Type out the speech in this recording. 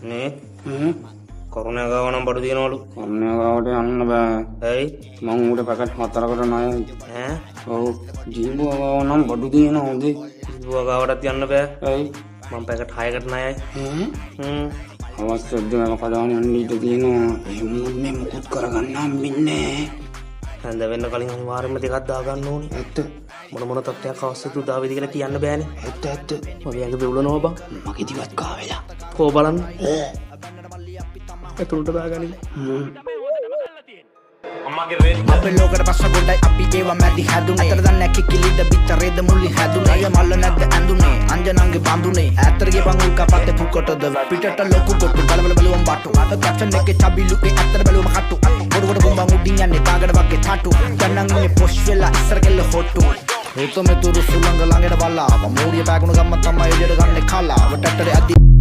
නේ කරුණා ගාව නම් බඩු දිනවලු. කරුණා ගාවට යන්න බෑ. ඇයි? මං උඩ පැකට් 4කට ණයයි. ඈ? ඔව්. ජීබුවා ගාව නම් බඩු දිනනවා හොඳේ. ජීබුවා ගාවටත් යන්න බෑ. ඇයි? මං පැකට් 6කට ණයයි. අවස්ථ දෙකම කඩාන යන්න ඉඩ තියෙනවා. එහෙම මේ මුකුත් කරගන්න හම්බෙන්නේ. හැන්ද වෙන්න කලින් අනිවාර්යයෙන්ම දෙකක් දාගන්න ඕනේ. ඇත්ත. මොන තත්ත්වයක් අවශ්‍යද උදාවේද කියලා කියන්න බෑනේ. ඇත්ත. මගේ ඇඟ බෙවුලනවා බං. මගේ දිවත් කා වෙලා. කෝ බලන්න. එතුළට දාගනින්. අපේ ලෝකෙට පස්ස ගොඩයි අපි ඒවා මැදි හැදුනේ. අතර දන්නේ කිකිලිද පිටරේද මුල්ලි හැදුනේ. අය මල්ල නැද්ද ඇඳුනේ. අංජනන්ගේ බඳුනේ. ඇතරගේ බං උල් කපත්තේ පුකොටද පිටට ලොකු කොටු බලබල බලුවම් බටු. අත කැප්ෂන් එකේ චබිලු ඒ ඇතර බැලුවම කටු. බොඩ බොඩ බොම්බන් උඩින් යන්නේ තාගඩ වගේ තාටු. ගන්නන් ඉන්නේ පොෂ් වෙලා ඉස්සර කෙල්ල හොට්ටු. හේතො මෙතුරු සුලංග ළඟට බල්ලා. මූරිය බෑගුණ ගම්ම තමයි එළියට ගන්නේ කලා. වටටට ඇදි